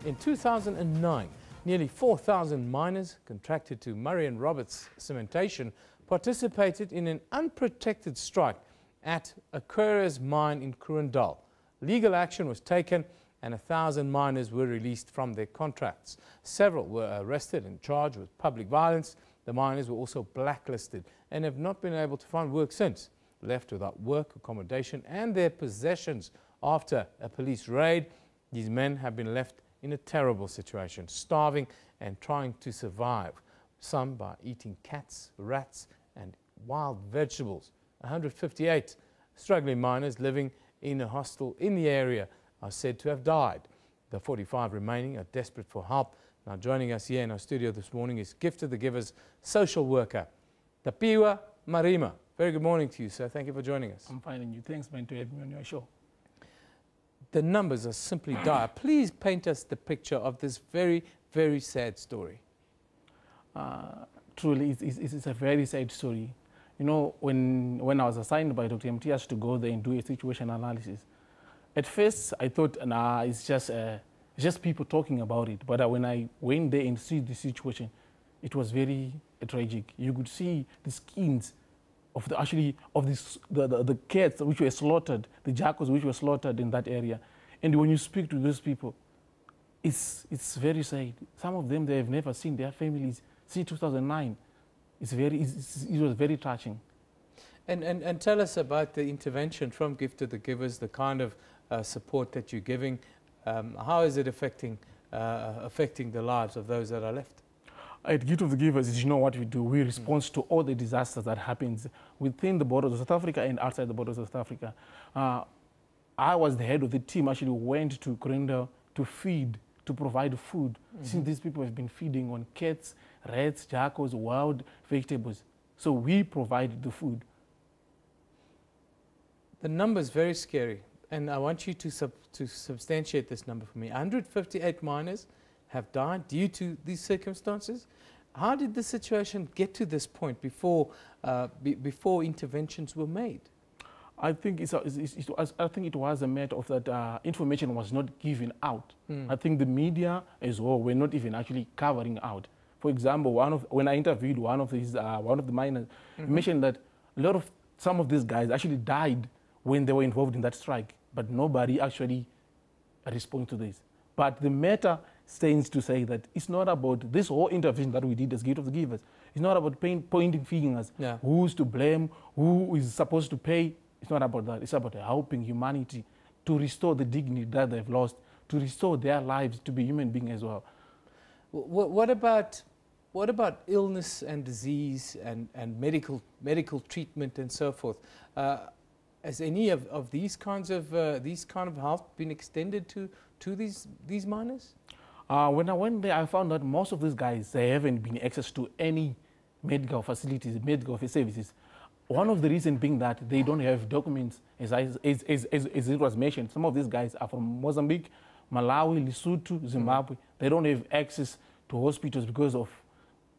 In 2009, nearly 4,000 miners contracted to Murray and Roberts Cementation participated in an unprotected strike at Aquarius Mine in Kroondal. Legal action was taken and 1,000 miners were released from their contracts. Several were arrested and charged with public violence. The miners were also blacklisted and have not been able to find work since. Left without work, accommodation and their possessions after a police raid, these men have been left in a terrible situation, starving and trying to survive, some by eating cats, rats and wild vegetables. 158 struggling miners living in a hostel in the area are said to have died. The 45 remaining are desperate for help. Now joining us here in our studio this morning is Gift of the Givers social worker, Tapiwa Marima. Very good morning to you, sir. Thank you for joining us. I'm fine, and you. Thanks, man, to have me on your show. The numbers are simply dire. Please paint us the picture of this very, very sad story. Truly, it's a very sad story. You know, when I was assigned by Dr. Mtias to go there and do a situation analysis, at first I thought, nah, it's just people talking about it. But when I went there and see the situation, it was very tragic. You could see the skins of the cats which were slaughtered, the jackals which were slaughtered in that area. And when you speak to those people, it's very sad. Some of them, they have never seen their families since 2009. It was very touching. And tell us about the intervention from Gift of the Givers, the kind of support that you're giving. How is it affecting the lives of those that are left? At Gift of the Givers, you know what we do. We respond to all the disasters that happens within the borders of South Africa and outside the borders of South Africa. I was the head of the team, actually went to Kroondal to provide food, since these people have been feeding on cats, rats, jackals, wild vegetables. So we provided the food. The number is very scary, and I want you to substantiate this number for me. 158 miners have died due to these circumstances. How did the situation get to this point before interventions were made? I think it was a matter of that information was not given out. I think the media as well were not even actually covering out. For example, when I interviewed one of the miners, he mentioned that some of these guys actually died when they were involved in that strike, but nobody actually responded to this. But the matter stands to say that it's not about this whole intervention that we did as Gift of the Givers. It's not about pointing fingers, who's to blame, who is supposed to pay. It's not about that. It's about helping humanity to restore the dignity that they've lost, to restore their lives to be human beings as well. What about illness and disease and medical treatment and so forth? Has any of these kind of help been extended to these miners? When I went there, I found that most of these guys, they haven't been access to any medical facilities, medical services. One of the reasons being that they don't have documents, as it was mentioned. Some of these guys are from Mozambique, Malawi, Lesotho, Zimbabwe. They don't have access to hospitals because of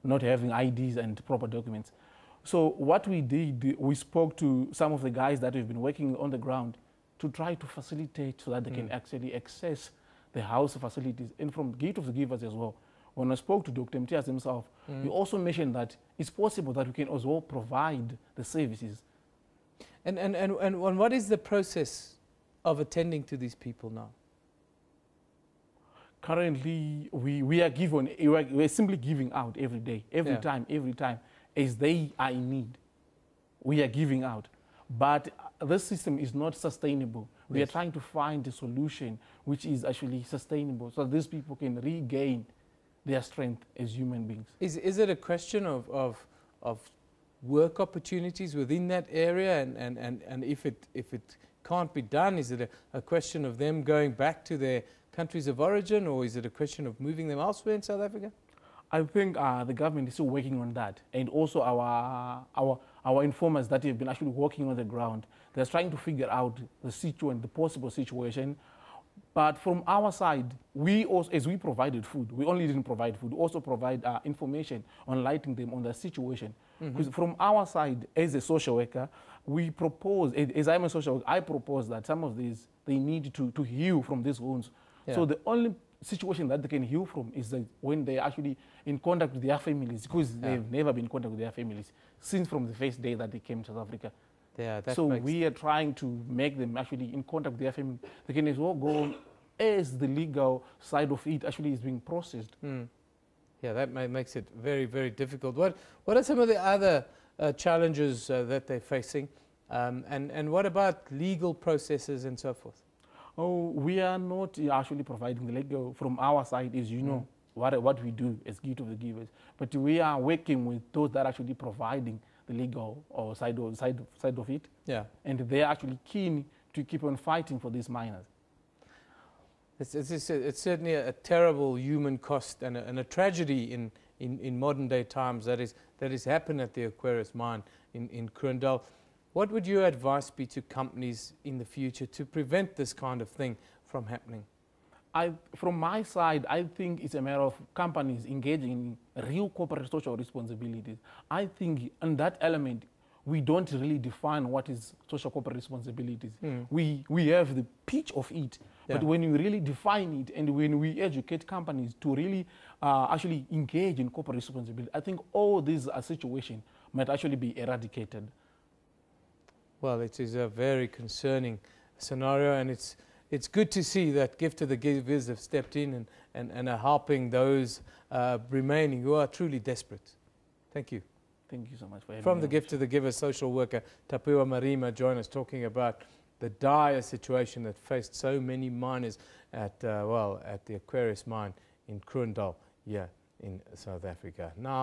not having IDs and proper documents. So what we did, we spoke to some of the guys that have been working on the ground to try to facilitate so that they can actually access the house facilities, and from Gift of the Givers as well. When I spoke to Dr. Mtias himself, he also mentioned that it's possible that we can also provide the services. And what is the process of attending to these people now? Currently, we're simply giving out every day, every time, as they are in need. We are giving out. But this system is not sustainable. We are trying to find a solution which is actually sustainable so these people can regain their strength as human beings. Is it a question of work opportunities within that area, and if it can't be done, is it a question of them going back to their countries of origin, or is it a question of moving them elsewhere in South Africa? I think the government is still working on that, and also our informers that have been actually working on the ground. They're trying to figure out the possible situation. But from our side, we also, as we provided food, we only didn't provide food, we also provide information, enlightening them on the situation. Because from our side, as a social worker, we propose, as I'm a social worker, I propose that some of these, they need to heal from these wounds. So the only situation that they can heal from is that when they're actually in contact with their families, because they've never been in contact with their families since from the first day that they came to South Africa. Yeah, so we are trying to make them actually in contact with their family. They can as well go as the legal side of it actually is being processed. Yeah, that makes it very, very difficult. What are some of the other challenges that they're facing? And what about legal processes and so forth? Oh, we are not actually providing the legal from our side, as you know, what we do as gift of the givers. But we are working with those that are actually providing the legal or side of it. Yeah. And they are actually keen to keep on fighting for these miners. It's certainly a terrible human cost and a tragedy in modern day times that is happened at the Aquarius Mine in Kroondal. What would your advice be to companies in the future to prevent this kind of thing from happening? From my side, I think it's a matter of companies engaging in real corporate social responsibilities. I think in that element, we don't really define what is social corporate responsibilities. We have the pitch of it, but when you really define it and when we educate companies to really actually engage in corporate responsibility, I think all these situations might actually be eradicated. Well, it is a very concerning scenario, and it's good to see that Gift to the Givers have stepped in and are helping those remaining who are truly desperate. Thank you. Thank you so much for having me. From the Gift to the Givers, social worker Tapiwa Marima joined us talking about the dire situation that faced so many miners at the Aquarius Mine in Kroondal here in South Africa. Now.